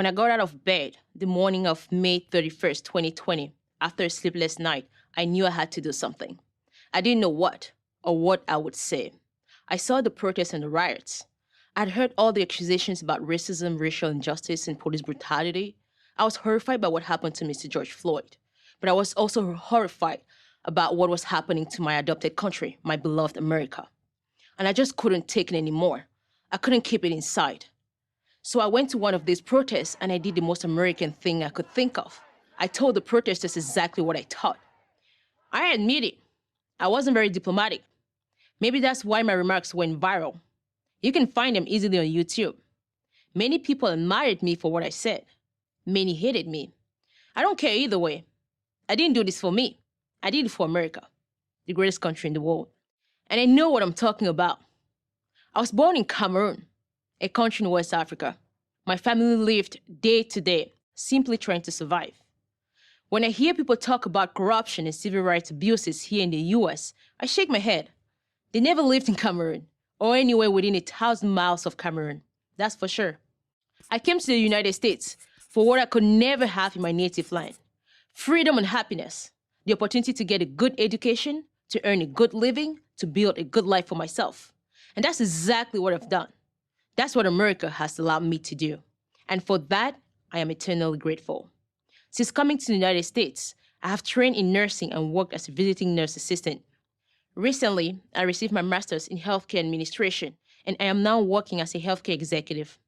When I got out of bed the morning of May 31st, 2020, after a sleepless night, I knew I had to do something. I didn't know what or what I would say. I saw the protests and the riots. I'd heard all the accusations about racism, racial injustice, and police brutality. I was horrified by what happened to Mr. George Floyd, but I was also horrified about what was happening to my adopted country, my beloved America. And I just couldn't take it anymore. I couldn't keep it inside. So I went to one of these protests and I did the most American thing I could think of. I told the protesters exactly what I thought. I admit it, I wasn't very diplomatic. Maybe that's why my remarks went viral. You can find them easily on YouTube. Many people admired me for what I said. Many hated me. I don't care either way. I didn't do this for me. I did it for America, the greatest country in the world. And I know what I'm talking about. I was born in Cameroon, a country in West Africa. My family lived day to day, simply trying to survive. When I hear people talk about corruption and civil rights abuses here in the US, I shake my head. They never lived in Cameroon, or anywhere within 1,000 miles of Cameroon, that's for sure. I came to the United States for what I could never have in my native land. Freedom and happiness, the opportunity to get a good education, to earn a good living, to build a good life for myself. And that's exactly what I've done. That's what America has allowed me to do. And for that, I am eternally grateful. Since coming to the United States, I have trained in nursing and worked as a visiting nurse assistant. Recently, I received my master's in healthcare administration, and I am now working as a healthcare executive.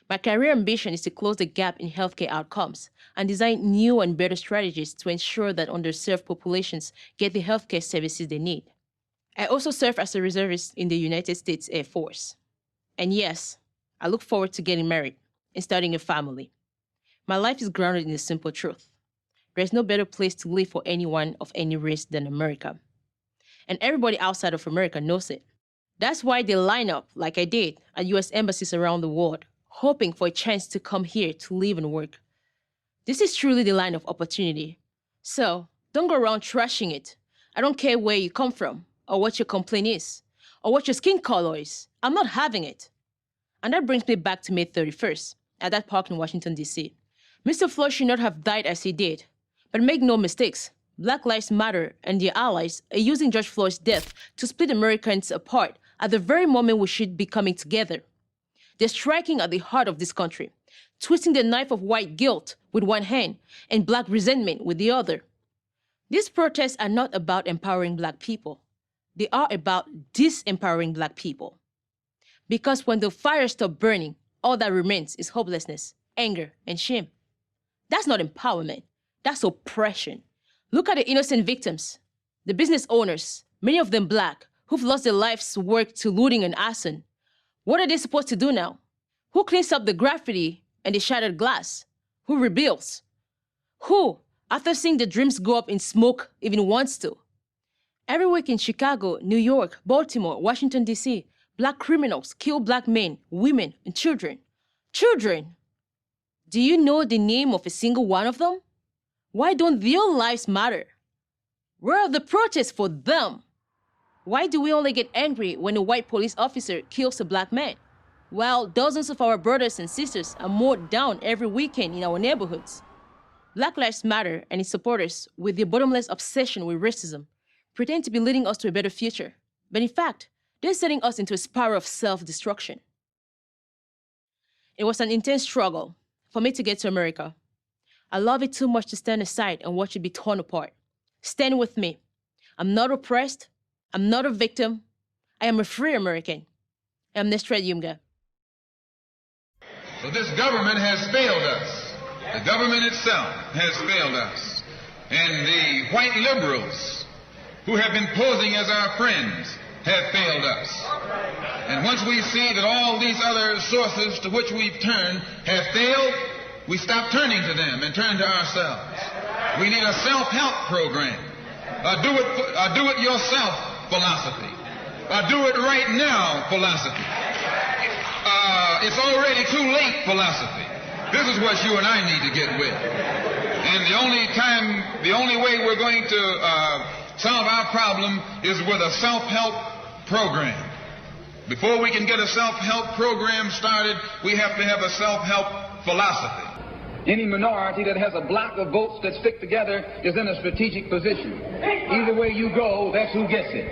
My career ambition is to close the gap in healthcare outcomes and design new and better strategies to ensure that underserved populations get the healthcare services they need. I also serve as a reservist in the United States Air Force. And yes, I look forward to getting married and starting a family. My life is grounded in a simple truth. There's no better place to live for anyone of any race than America. And everybody outside of America knows it. That's why they line up, like I did, at US embassies around the world, hoping for a chance to come here to live and work. This is truly the line of opportunity. So, don't go around trashing it. I don't care where you come from, or what your complaint is, or what your skin color is. I'm not having it. And that brings me back to May 31st, at that park in Washington, D.C. Mr. Floyd should not have died as he did. But make no mistakes, Black Lives Matter and their allies are using George Floyd's death to split Americans apart at the very moment we should be coming together. They're striking at the heart of this country, twisting the knife of white guilt with one hand and Black resentment with the other. These protests are not about empowering Black people. They are about disempowering Black people. Because when the fire stops burning, all that remains is hopelessness, anger, and shame. That's not empowerment. That's oppression. Look at the innocent victims, the business owners, many of them Black, who've lost their lives' work to looting and arson. What are they supposed to do now? Who cleans up the graffiti and the shattered glass? Who rebuilds? Who, after seeing the dreams go up in smoke, even wants to? Every week in Chicago, New York, Baltimore, Washington, D.C., Black criminals kill Black men, women, and children. Children! Do you know the name of a single one of them? Why don't their lives matter? Where are the protests for them? Why do we only get angry when a white police officer kills a Black man, while dozens of our brothers and sisters are mowed down every weekend in our neighborhoods? Black Lives Matter and its supporters, with their bottomless obsession with racism, pretend to be leading us to a better future, but in fact, they're setting us into a spiral of self-destruction. It was an intense struggle for me to get to America. I love it too much to stand aside and watch it be torn apart. Stand with me. I'm not oppressed. I'm not a victim. I am a free American. I'm Nestra Yumga. So this government has failed us. The government itself has failed us. And the white liberals who have been posing as our friends have failed us. And once we see that all these other sources to which we've turned have failed, we stop turning to them and turn to ourselves. We need a self-help program, a do-it-yourself philosophy, a do-it-right-now philosophy. It's already too late philosophy. This is what you and I need to get with. And the only way we're going to solve our problem is with a self-help program. Before we can get a self-help program started, we have to have a self-help philosophy. Any minority that has a block of votes that stick together is in a strategic position. Either way you go, that's who gets it.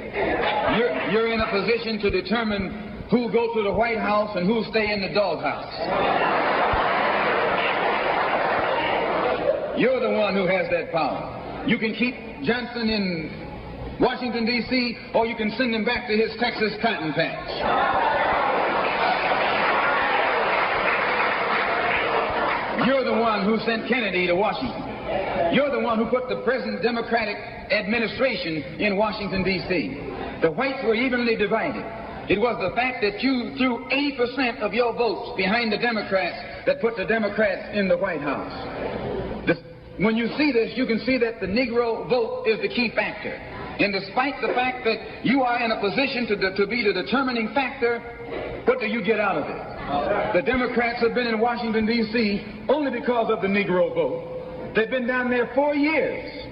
You're in a position to determine who'll go to the White House and who'll stay in the doghouse. You're the one who has that power. You can keep Johnson in Washington, D.C., or you can send him back to his Texas cotton patch. You're the one who sent Kennedy to Washington. You're the one who put the present Democratic administration in Washington, D.C. The whites were evenly divided. It was the fact that you threw 80% of your votes behind the Democrats that put the Democrats in the White House. When you see this, you can see that the Negro vote is the key factor. And despite the fact that you are in a position to be the determining factor, what do you get out of it? The Democrats have been in Washington, D.C. only because of the Negro vote. They've been down there 4 years.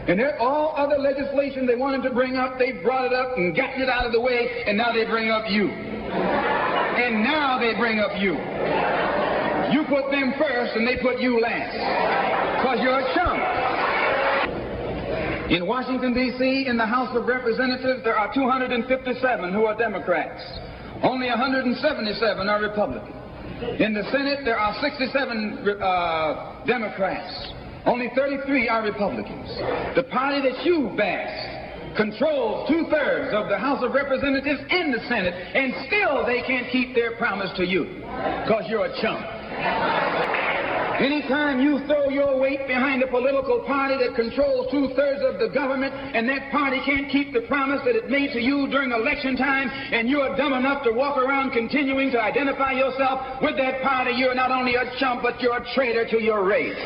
And all other legislation they wanted to bring up, they brought it up and gotten it out of the way, and now they bring up you. And now they bring up you. You put them first and they put you last. Because you're a chump. In Washington, D.C., in the House of Representatives, there are 257 who are Democrats. Only 177 are Republican. In the Senate, there are 67 Democrats. Only 33 are Republicans. The party that you bash controls 2/3 of the House of Representatives and the Senate, and still they can't keep their promise to you because you're a chump. Anytime you throw your weight behind a political party that controls 2/3 of the government, and that party can't keep the promise that it made to you during election time, and you're dumb enough to walk around continuing to identify yourself with that party, you're not only a chump, but you're a traitor to your race.